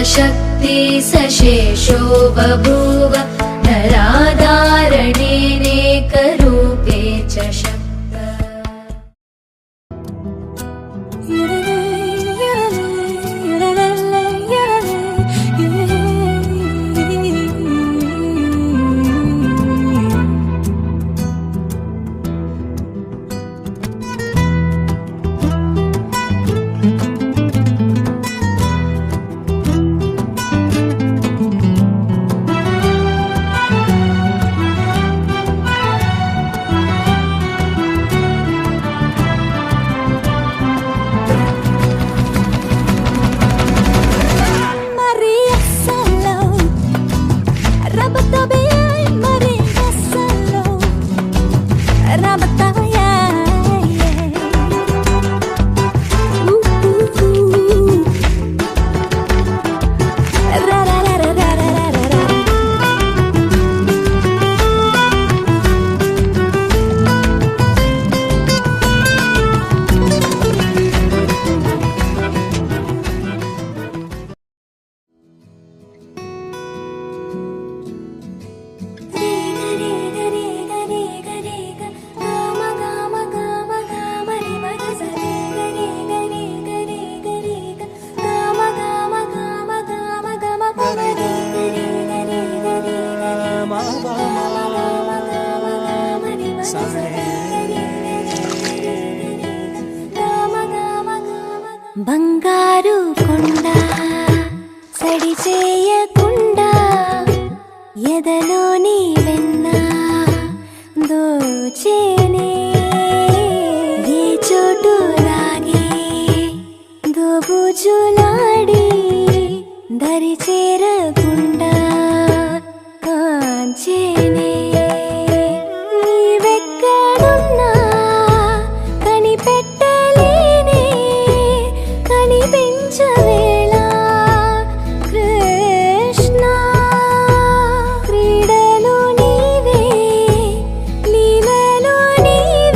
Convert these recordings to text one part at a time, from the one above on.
शक्ति सशेषो बभूव नराधारणेनेकरूपे च शक्तः। బంగారు కొండ సడి చేయకుండా ఎదలోని వెన్న దోచేనే ఏ చోటు లాగే దోబుజులాడి దరి చేరకుండా కాంచేనే నీవెక్కడున్నా కనిపెట్టలేనే కనిపించవేళ కృష్ణ క్రీడలు నీవే లీలలు నీవే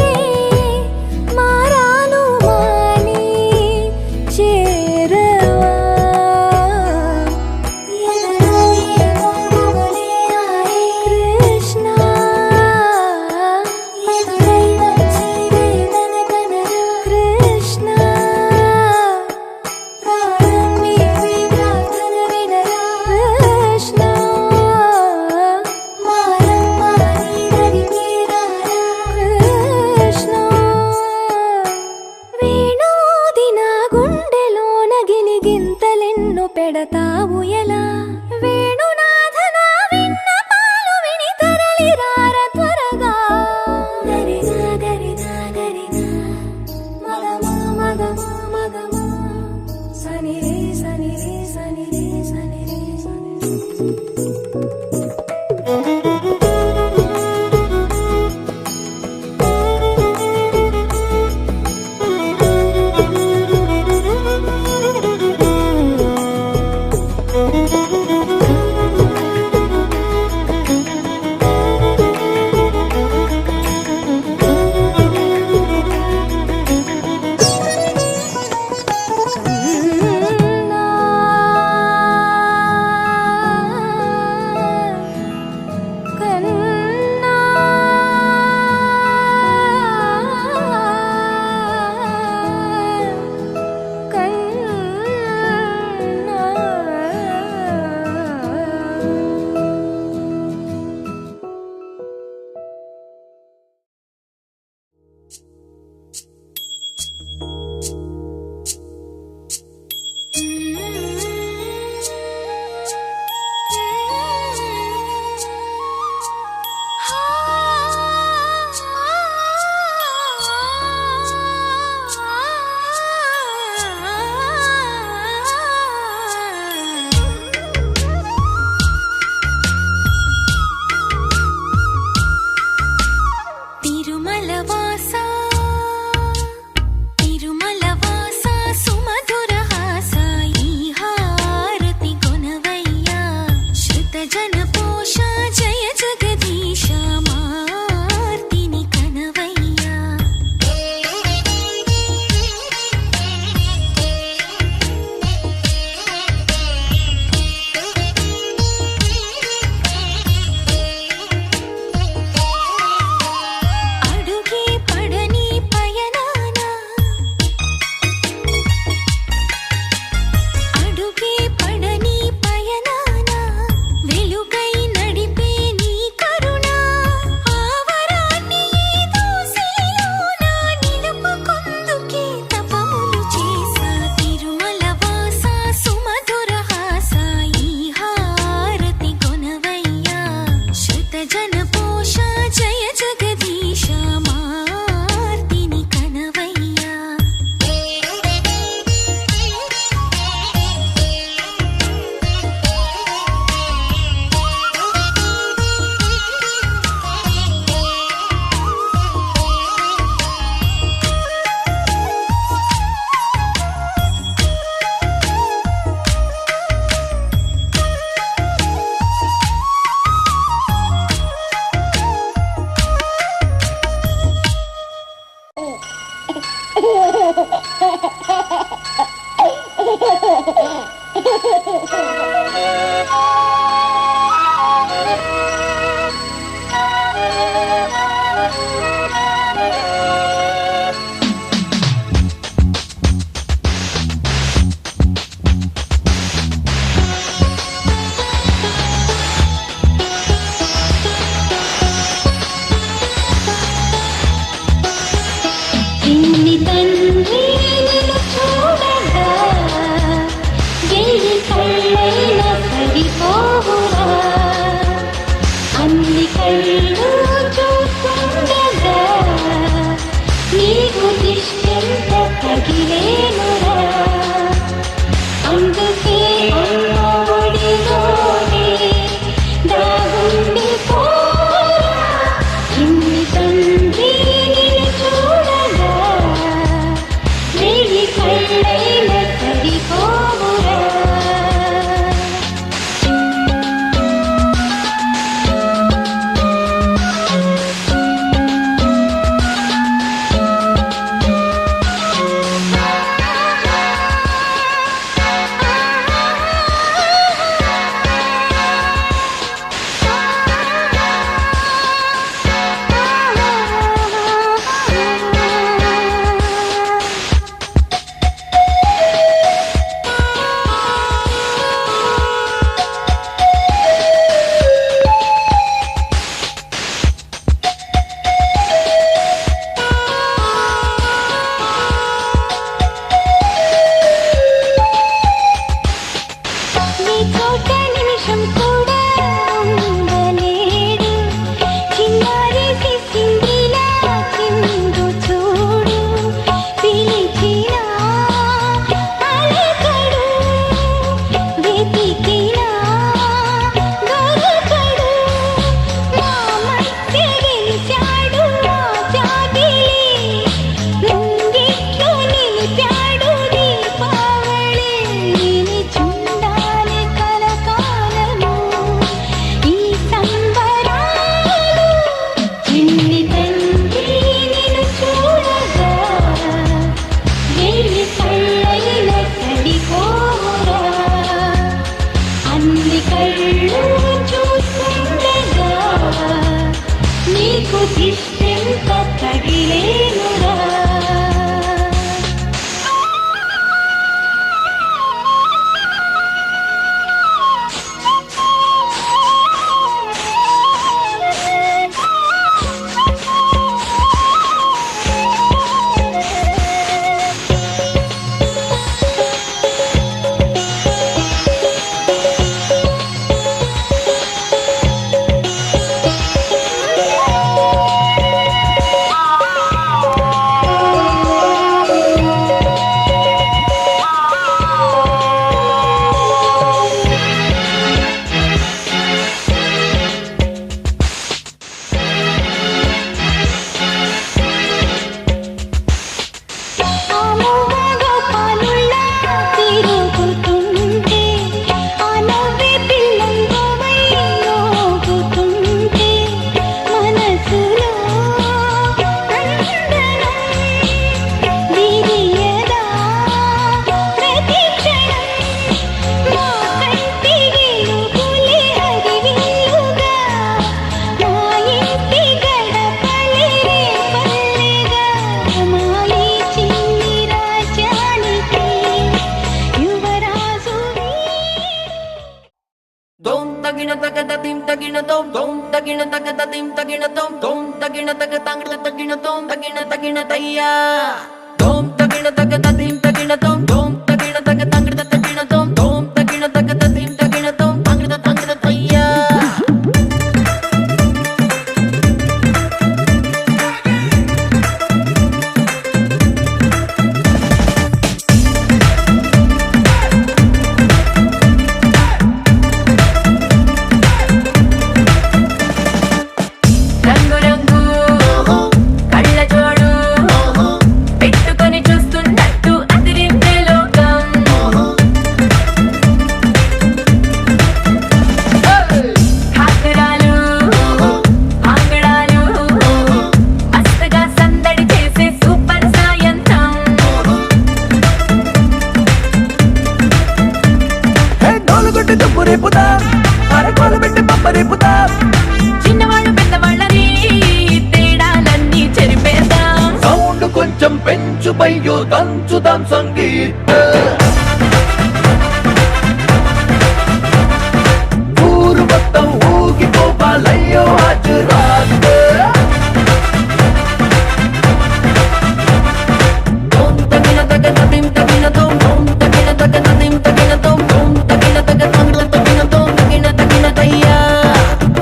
tom tom tagina tagata tim tagina tom tom tagina tagatangla tagina tom tagina tayya tom tagina tagata tim tagina tom tom tagina tagatangla tagina tom tom tagina tagata tim tagina tom tagina tayya చిన్నవాళ్ళు పెద్దవాళ్ళని తేడాలన్నీ చెరిపేద్దాం sound కొంచెం పెంచు బయ్యో దంచుదాం సంగీత ఊరు మొత్తం ఊగిపోవాలయ్యో హాజరాత్ tom tagina tagata tim tagina tom tom tagina tagata tim tagina tom tom tagina tagatangla tagina tom tagina tayya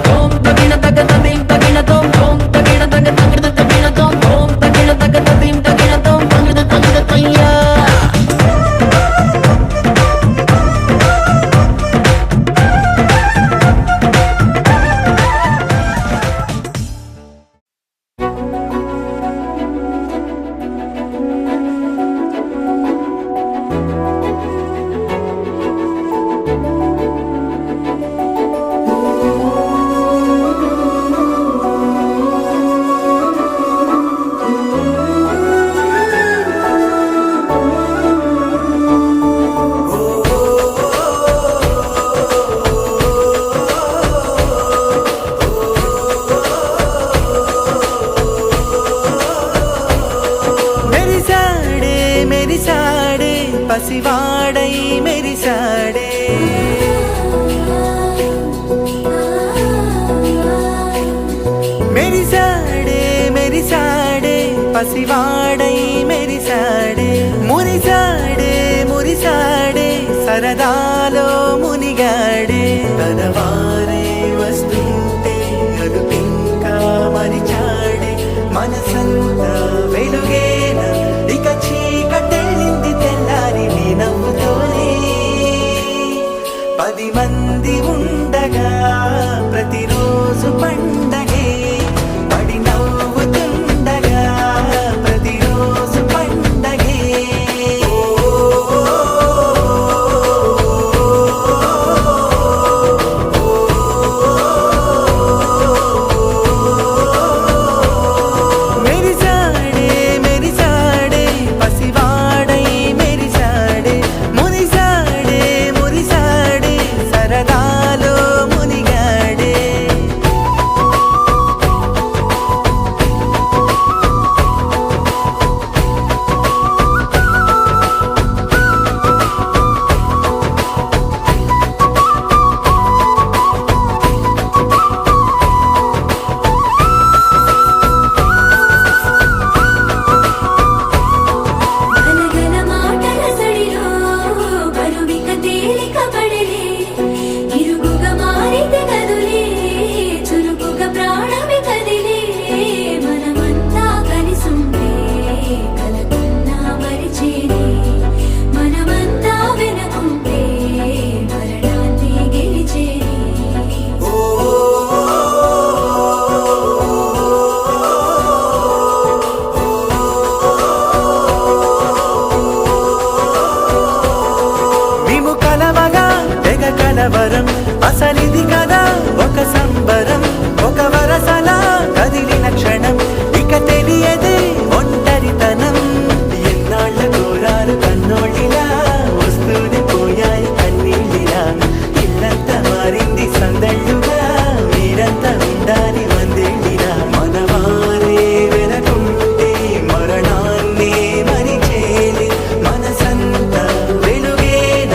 tom tagina tagata tim tagina tom tom tagina tagatangla tagina tom tom tagina tagata tim tagina tom tagina tayya మెరిసాడే పసివాడై మెరిసాడే మెరిసాడే పసివాడై మెరిసాడే మురిసాడే సరదాలో మునిగాడే తనవారే వస్తుంటే అదుపింకా మరిచాడే మనసంతా వెలుగేన ఇక చీకటెళ్ళింది తెల్లారి నీ నవ్వుతోనే 10 మంది ఉండగా ప్రతిరోజు పండగే పడి నవ్వుతుండగా ప్రతిరోజు పండగే మెరిసాడే పసివాడై మెరిసాడే మురిసాడే సరదాలో మునిగాడే గలగల మాటల సడిలో బరువిక తేలిక పడలే ఇరుగుగా మారితే కదులే చురుకుగా ప్రాణమే కదిలే మనమంతా కలిసుంటే కలకున్నా మరిచేనే మనమంతా వెనకుంటే మరణాన్ని గెలిచేనే మేము కలవగా తెగ కలవరం అసలిది కదా ఒక సంబరం ఒక వరసలా కదిలిన క్షణం ఇక తెలియదే ఒంటరితనం ఎన్నాళ్ళ కోరారు కన్నోళ్ళిలా వస్తూనే పోయాయి కన్నీళ్ళిలా ఇల్లంతా మారింది సందళ్ళుగా మీరంతా ఉండాలి వందేళ్ళిలా మనవారే వెనకుంటే మరణాన్ని మరిచేలి మనసంతా వెలుగేన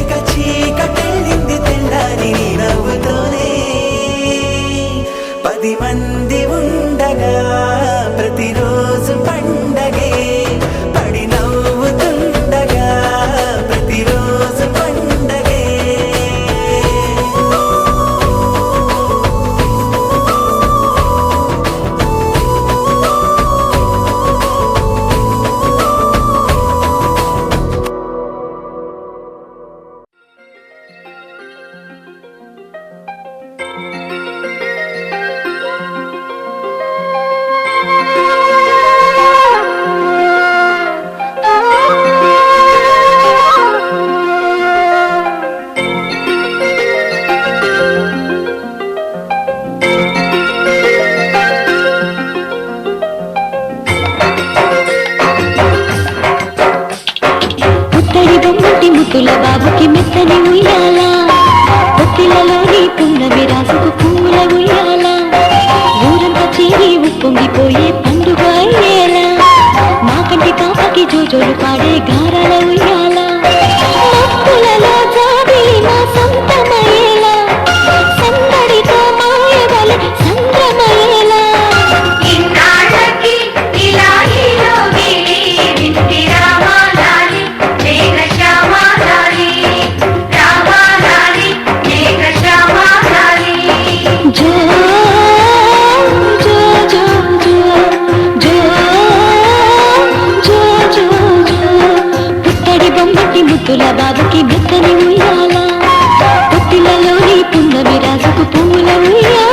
ఇక చీకటెళ్ళింది తెల్లారి నీ నవ్వుతోనే ముద్దుల బాబుకి మెత్తని ఉయ్యాల పొత్తిళ్ళలోని పున్నమి రాసుకు పూల ఉయ్యాల ఊరంతా చేరి ఉప్పొంగిపోయే పండుగ అయ్యేలా మా కంటి పాపకి జోజోలు పాడే గారాల ఉయ్యాల ముక్కులలో జాబిలి మా సొంతమయ్యేలా సందడితో మాయవలె సంద్రమయ్యేలా ఇన్నాళ్ళకి ఇలా ఈలోగిలి వింటి రామాలాలి మేఘశ్యామాలాలి రామాలాలి మేఘశ్యామాలాలి జో జో జో జో జో జో జో పుత్తడి బొమ్మకి ముద్దుల బాబుకి మెత్తని ఉయ్యాల పొత్తిళ్ళలోని పున్నమి రాజుకు పూల ఉయ్యాల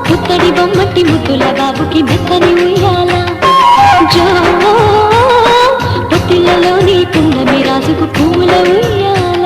పుత్తడి బొమ్మటి ముద్దుల బాబుకి మెత్తని ఉయ్యాల జో పొత్తిళ్ళలోని పున్నమి రాజుకు పూల ఉయ్యాల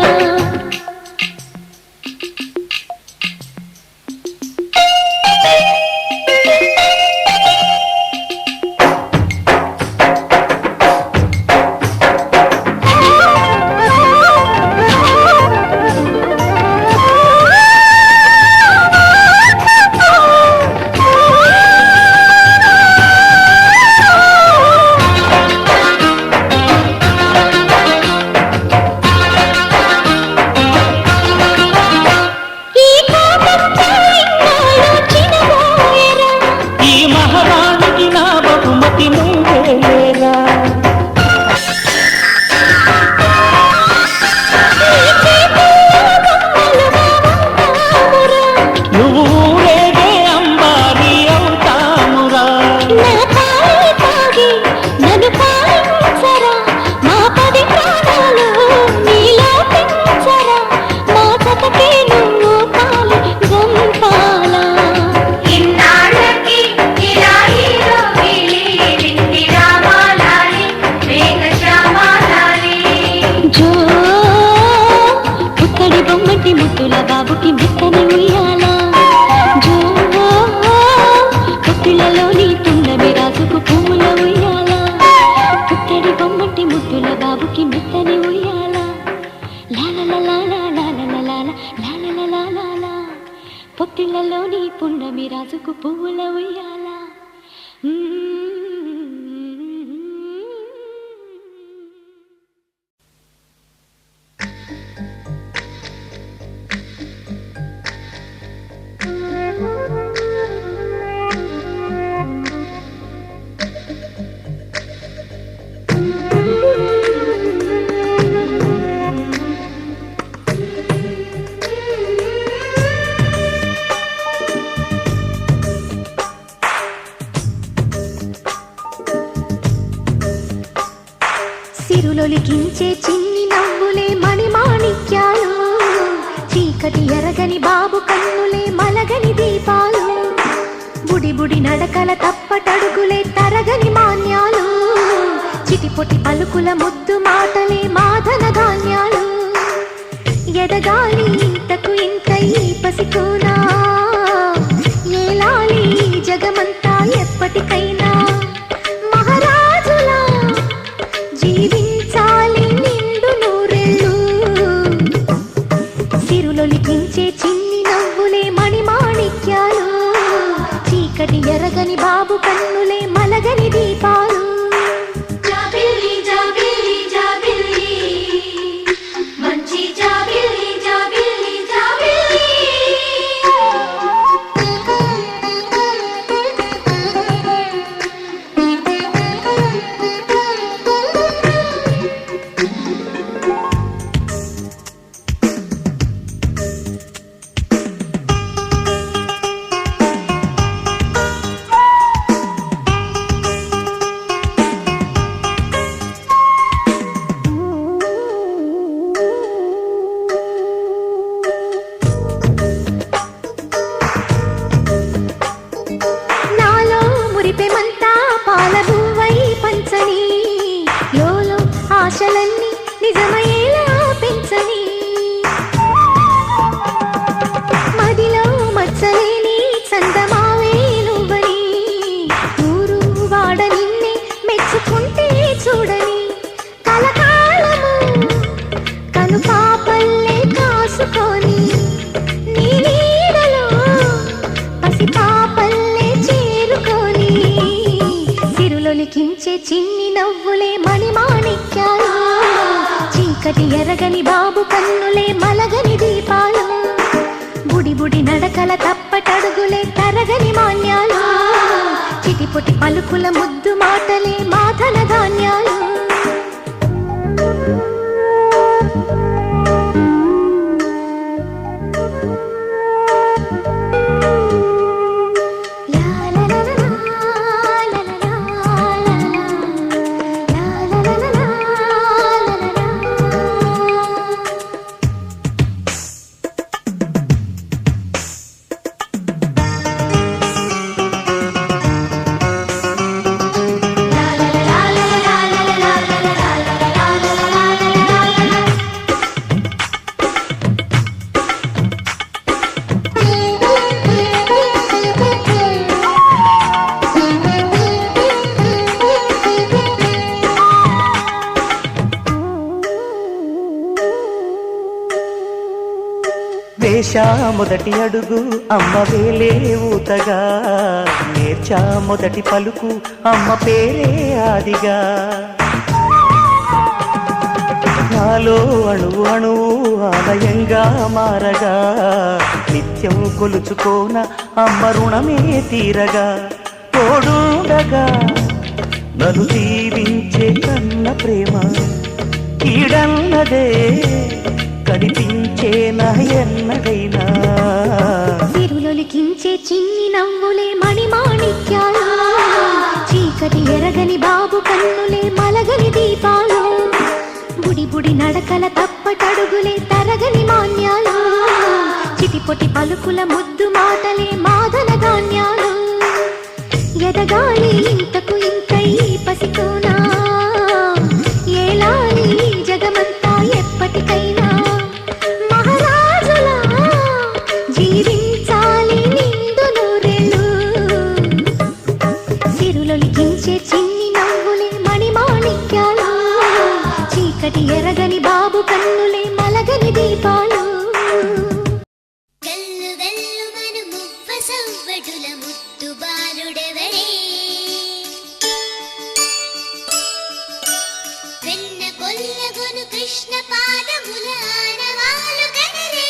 ముద్దుల బాబుకి మెత్తని ఉయ్యాల జో పొత్తిళ్ళలోని పున్నమి రాజుకు పూల ఉయ్యాల పుత్తడి బొమ్మటి ముద్దుల బాబుకి మెత్తని ఉయ్యాల లాల పొత్తిళ్ళలోని పున్నమి రాజుకు పూల ఉయ్యాల సిరులొలికించే చిన్ని నవ్వులే మణిమాణిక్యాలు చీకటి ఎరగని బాబు కన్నులే మలగని దీపాలు బుడి బుడి నడకల తప్పటడుగులే తరగని మాన్యాలు చిటిపొటి పలుకుల ముద్దు మాటలే మాధన ధాన్యాలు ఎదగాలి ఇంతకు ఇంత ఈ పసికోనా ఏలాలి జగమంతా ఎప్పటికైనా మహారాజులా ఉంచని, లోలో ఆశలన్నీ నిజమయ్యేలా పెంచని, మదిలో మచ్చలేని చందమావే నువ్వని, ఊరు వాడ నిన్నే మెచ్చుకుంటే చూడని, కలకాలము కను పాపల్లే కాసుకొని, నీ నీడలో పసి పాపల్లే చేరుకొని, సిరులొలికించే చిన్ని నవ్వులే మణిమాణిక్యాలు, చీకటి ఎరగని బాబు కన్నులే మలగని దీపాలు, బుడి బుడి నడకల తప్పటడుగులే తరగని మాన్యాలు, చిటిపొటి పలుకుల ముద్దు మాటలే మాధన ధాన్యాలు. వేశా మొదటి అడుగు అమ్మ వేలే ఊతగా, నేర్చా మొదటి పలుకు అమ్మ పేరే ఆదిగా, నాలో అణువు అణువు ఆలయంగా మారగా, నిత్యం కొలుచుకోన అమ్మ రుణమే తీరగా, తోడుండగా నన్ను దీవించే కన్న ప్రేమ ఈడన్నదే కనిపించేనా ఎన్నడైనా, సిరులొలికించే చిన్ని నవ్వులే మణిమాణిక్యాలు, చీకటి ఎరగని బాబు కన్నులే మలగని దీపాలు, బుడి బుడి నడకల తప్పటడుగులే తరగని మాన్యాలు, చిటిపొటి పలుకుల ముద్దు మాటలే మాదన ధాన్యాలు, ఎదగాలి ఇంతకు ఇంకై పసికోనా, ఏలాలి జగమంతా ఎప్పటికైనా, మహారాజులా జీవించాలి నిండు నూరేళ్ళు, సిరులొలికించే చిన్ని నవ్వులే మణిమాణిక్యాలు, చీకటి ఎరగని బాబు కన్నులే మలగని దీపాలు. గల్లు గల్లు మను మువ్వ సవ్వడుల ముద్దు బాలుడెవరే, వెన్న కొల్లగొను కృష్ణ పాదముల ఆనవాలు గనరే,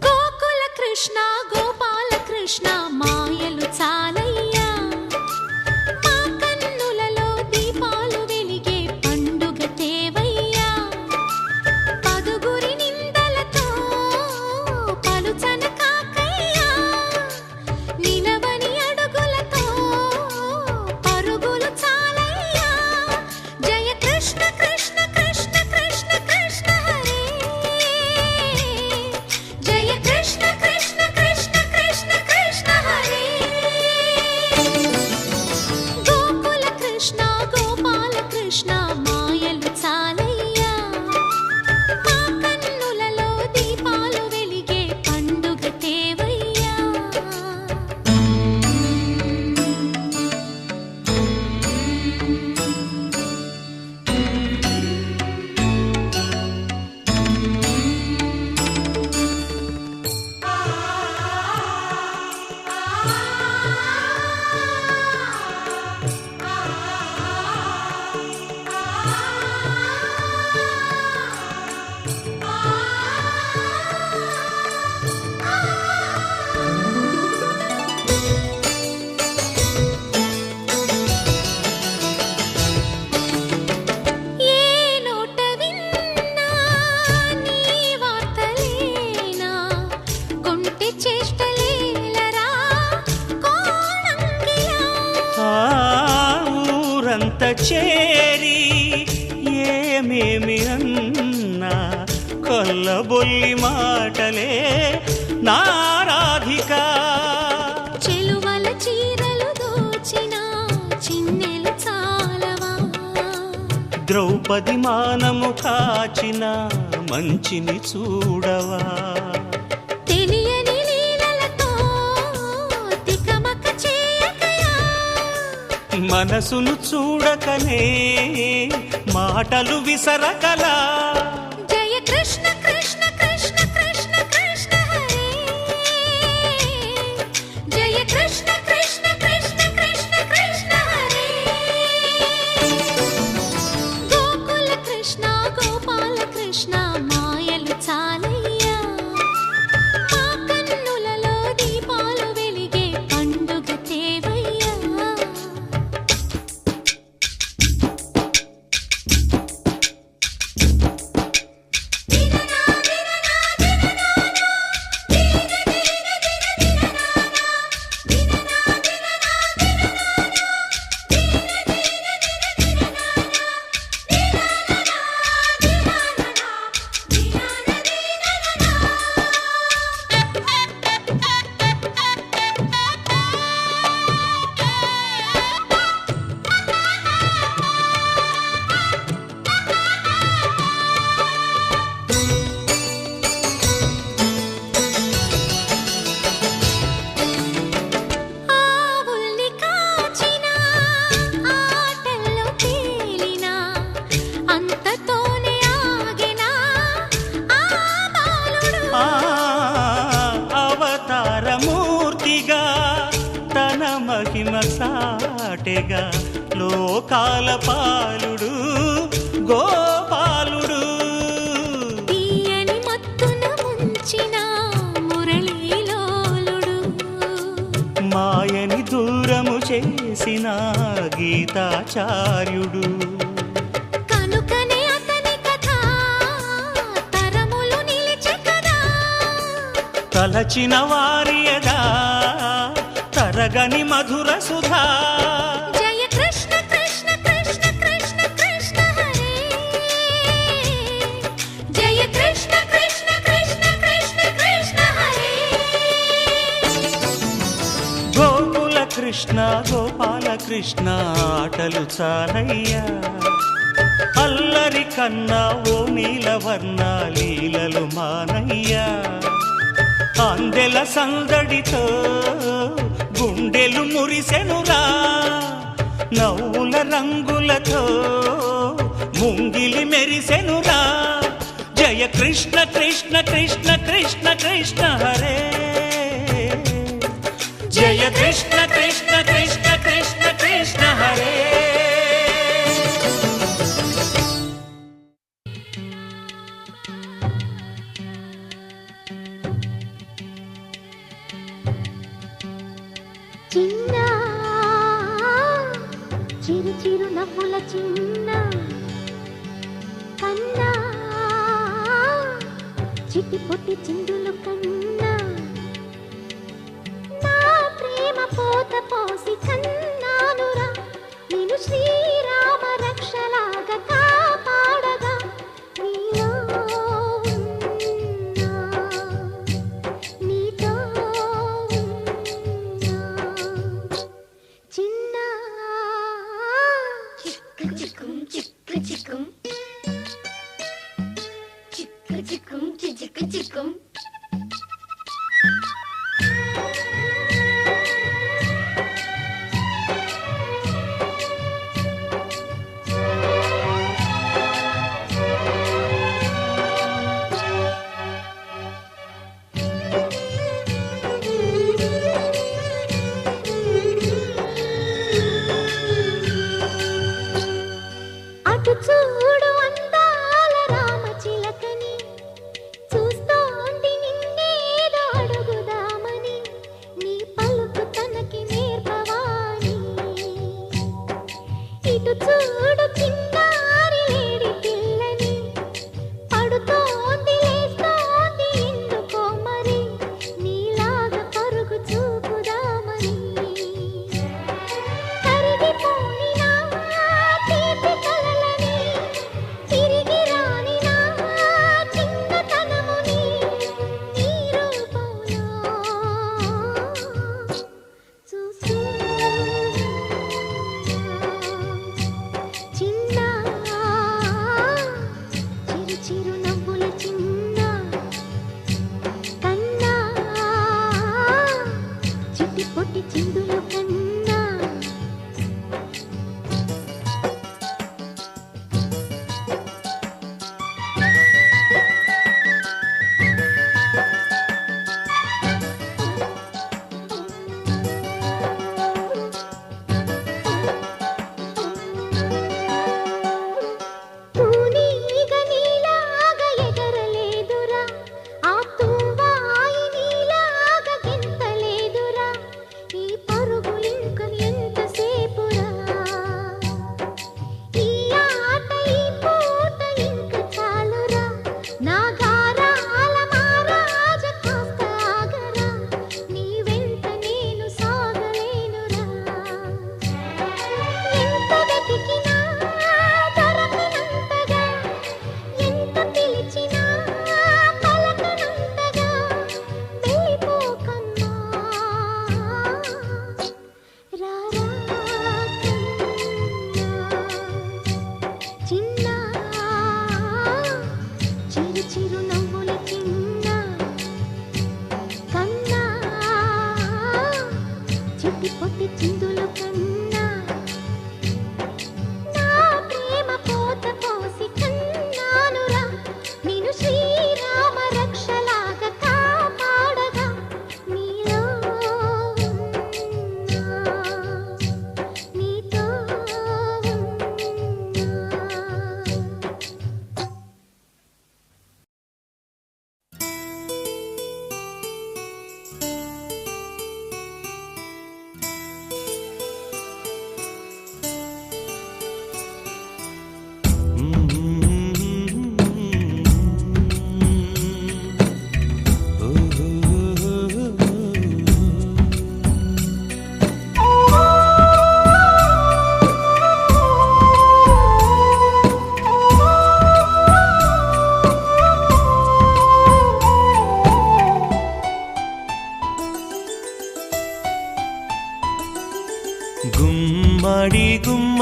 గోకుల కృష్ణ గోపాల కృష్ణ మాయలు చాలయ్యా, మా కన్నులలో దీపాలు వెలిగే పండుగ తేవయ్యా, పదుగురి నిందలతో ప్రియమేమి అన్నా కొల్లబొల్లి మాటలే నా రాధిక. చెలువల చీరలు దోచిన చిన్నెలు చాలవా, ద్రౌపది మానము కాచిన మంచిని చూడవా. తెలియని లీలలతో తికమక చేయకయా, మనసును చూడకనే మాటలు విసరకలా. జయ కృష్ణ కృష్ణ కృష్ణ కృష్ణ కృష్ణ హరే, జయ కృష్ణ కృష్ణ కృష్ణ కృష్ణ కృష్ణ హరే. గోకుల కృష్ణ గోపాల కృష్ణ మాయలు చాలయ్యా, మా కన్నులలో దీపాలు వెలిగే పండుగ తేవయ్యా. ఆవుల్ని కాచిన ఆటల్లో తేలిన అంతతోనే ఆగిన ఆ బాలుడు, అవతారమూర్తిగా తన మహిమ సాటెగా లోకాల పాలుడు గోపాలుడు. తీయని మత్తున ముంచిన మురళీలోలుడు, మాయని దూరము చేసిన గీతాచార్యుడు. కనుకనే అతని కథ తరములు నిలిచె కదా, తలచిన వారియదా తరగని మధుర సుధా. జయ కృష్ణ కృష్ణ కృష్ణ కృష్ణ కృష్ణ హరే, జయ కృష్ణ కృష్ణ కృష్ణ కృష్ణ కృష్ణ హరే. గోకుల కృష్ణ గోపాల కృష్ణ ఆటలు చాలయ్యా, అల్లరి కన్నా ఓ నీలవర్ణ లీలలు మానయ్యా. అందెల సందడితో గుండెలు మురిసెనురా, నవ్వుల రంగులతో ముంగిలి మెరిసెనురా. జయ కృష్ణ కృష్ణ కృష్ణ కృష్ణ కృష్ణ హరే, జయ కృష్ణ కృష్ణ కృష్ణ కృష్ణ కృష్ణ హరే. చిన్న చిరు చిరు నవ్వుల చిన్న కన్నా, చిట్టి పొట్టి చిందులు కన్నా, నా ప్రేమ పోత పోసి కన్నానురా, నేను శ్రీరామ రక్షలాగా కాపాడగా నీలో ఉన్నా, నీతో ఉన్నా. చిన్న చిక్కు చిక్కుం చిక్కు చిక్కుం చిక్కు చిక్కుం చిక్కు చిక్కుం అటు చూడు అందాల రామచిలకని, చూస్తోంది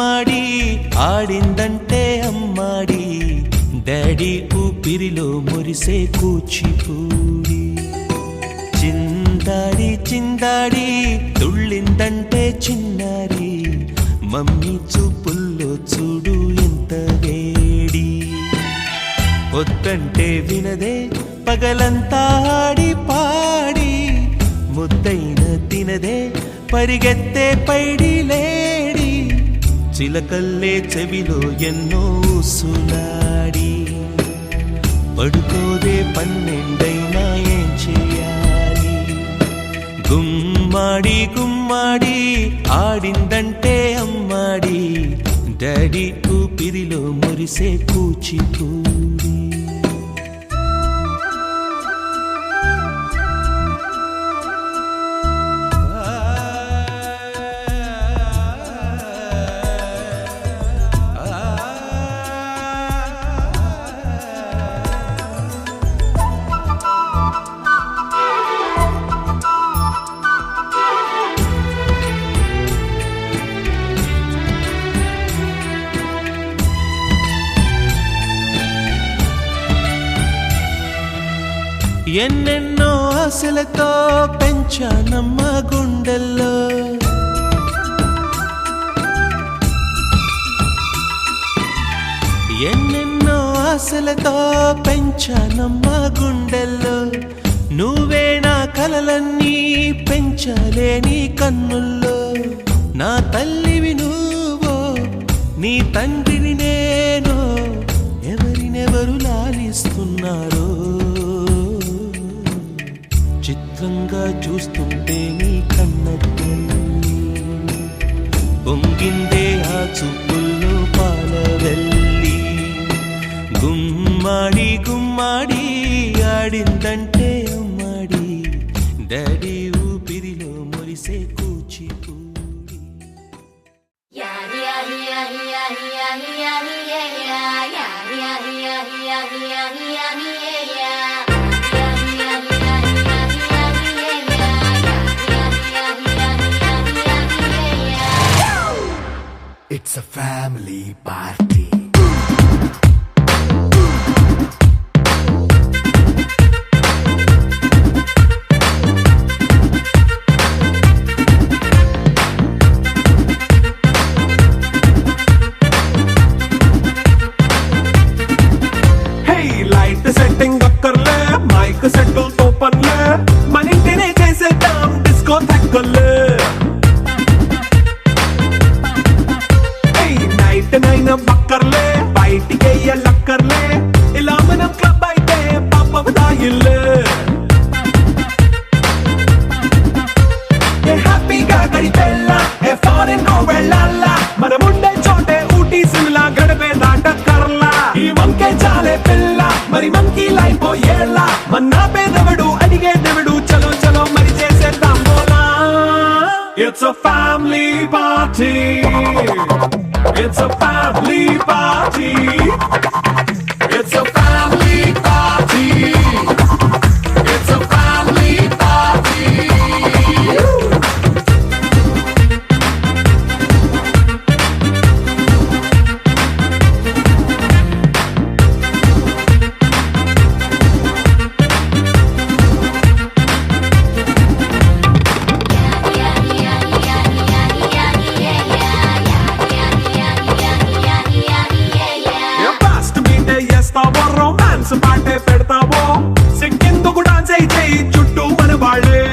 గుమ్మాడి ఆడిందంటే అమ్మాడి డాడీ ఊపిరిలో మురిసే కూచిపూడి చిందాడి చిందాడి తుళ్ళిందంటే చిన్నారి మమ్మీ చూపుల్లో చూడు ఎంత వేడి వద్దంటే వినదే పగలంతా ఆడి పాడి ముద్దైన తినదే పరిగెత్తే పైడి లేడి చిలకల్లే చెవిలో ఎన్నో సులాడి పడుకోదే పన్నెండైనా ఏం చేయాలి గుమ్మాడి గుమ్మాడి ఆడిందంటే అమ్మాడి డాడీ ఊపిరిలో మురిసే కూచిపూడి ఎన్నెన్నో ఆశలతో పెంచానమ్మ గుండెల్లో ఎన్నెన్నో ఆశలతో పెంచానమ్మ గుండెల్లో నువ్వే నా కలలన్నీ పెంచాలే నీ కన్నుల్లో నా తల్లివి నువ్వో నీ తండ్రిని నేను ఎవరినెవరు లాలిస్తున్నారో చిత్రంగా చూస్తుంటే నీ కన్నతల్లి పొంగిందే ఆ చూపుల్లో పాలవెల్లి గుమ్మాడి గుమ్మాడి ఆడిందంటే అమ్మాడి డాడీ ఊపిరిలో మురిసే Kuchipudi It's a family party. Hey, light setting akkarle, mic settle topanle, manintine chesedam disco thakkale. నైన బక్కర్లే బయటికి లక్కర్లే ఇలా మనం క్లబ్ అయితే పాపం దాయిల్లే హ్యాపీగా గడిపెళ్ళ ఏ ఫారెన్ కో వెళ్ళాల మనం ఉండే చోటే ఊటీ సిమ్లా గడిపే దాటక్కర్లా ఈ వంకే చాలే పిల్ల మరి మంకీ లైఫ్ ఏళ్ళ మన్నా పేదవడు అడిగే దేవుడు చలో చలో మరి చేసేద్దాం బోలా it's a family party. It's a family party. It's a family party. It's a family party. Romance పాటే పెడతావో సిక్కిందుకు డాన్స్ అయి చేయి చుట్టూ మన వాళ్ళే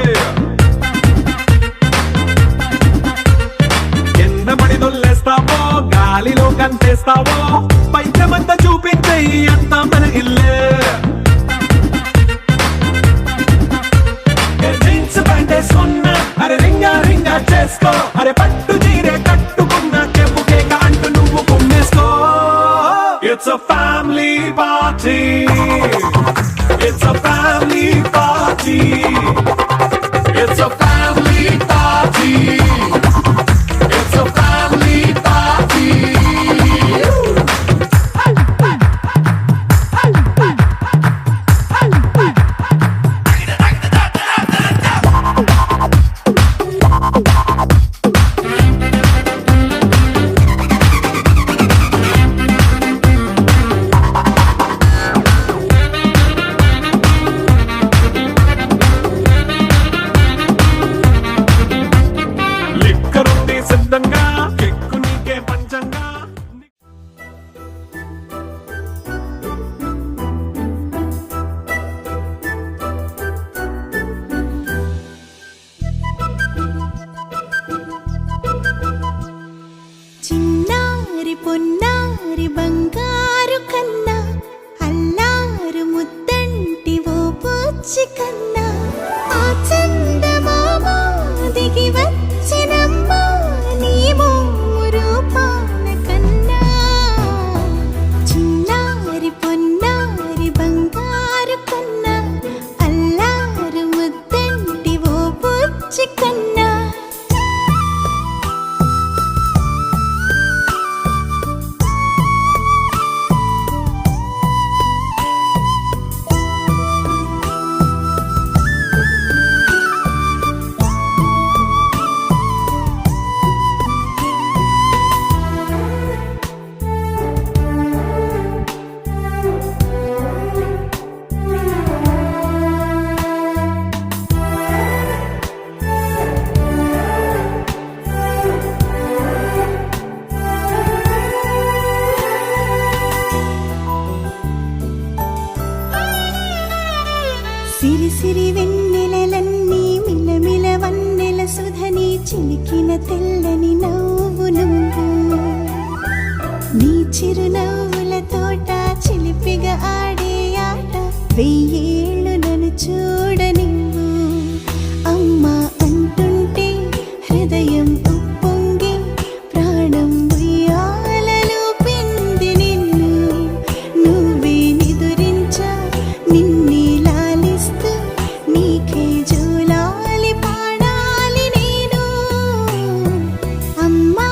ఎన్న పడి దొల్లేస్తావో గాలిలో కంటేస్తావో పైచమంతా చూపించేయి అంతా మన ఇల్లే జీన్స్ ప్యాంటేసుకున్నా అరే రింగా రింగా చేసుకో అరే పట్టు చీరే కట్టుకున్న కెప్పు కేక అంటూ నువ్వు కుమ్మేసుకో It's a family party. It's a family party. It's a family party. It's a family party. బుజ్జి కన్నా ఆ చందమామ దిగి వచ్చినమ్మా నీ మోము రూపాల కన్నా చిన్నారి పొన్నారి బంగారు కన్నా అల్లారు ముద్దంటి ఓ బుజ్జి కన్నా సిరి సిరి వెన్నెలలన్నీ మిలమిల వన్నెల సుధని చిలికిన తెల్లని నవ్వు నువ్వు నీ చిరునవ్వుల తోట చిలిపిగా ఆడే ఆట వెయ్యేళ్ళు నన్ను చూడ నువ్వు అమ్మా అంటుంటే హృదయం ఉప్పొంగి ప్రాణం ఉయ్యాలలో పిండి నిన్ను నువ్వే నిదురించా నిన్నే లాలిస్తూ నీకే జూలాలి పాడాలి నేను అమ్మా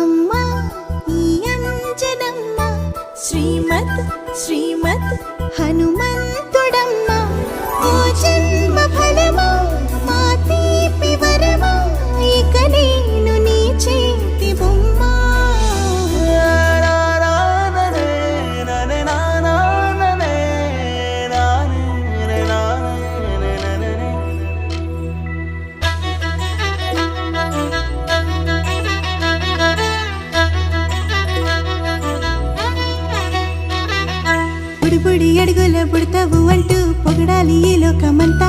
అమ్మా ఈ అంజనమ్మ శ్రీమత్ శ్రీమత్ హనుమంతుడమ్మ ఓ జన్మ ఫలమా మా తీపి వరమా ఇక నేను నీ చేతి బొమ్మ బుడి అడుగుల బుడతావు అంటూ పొగడాలి ఈ లోకమంతా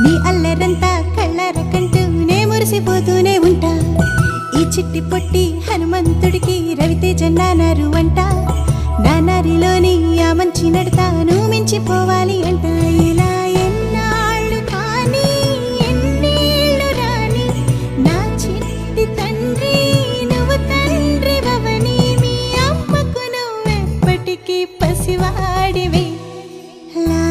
నీ అల్లరంతా కళ్ళరకంటూ నే మురిసిపోతూనే ఉంటా ఈ చిట్టి పొట్టి హనుమంతుడికి రవితేజ నానారు అంట నానారిలోని ఆ మంచి నడతాను మించిపోవాలి అంట ఇలా ఎన్నాళ్ళు కానీ ఎన్నేళ్ళు రాని నా చిట్టి తండ్రి నువ్వు తండ్రి భవని మీ అమ్మకు నువ్వెప్పటికీ పసివాడివి లా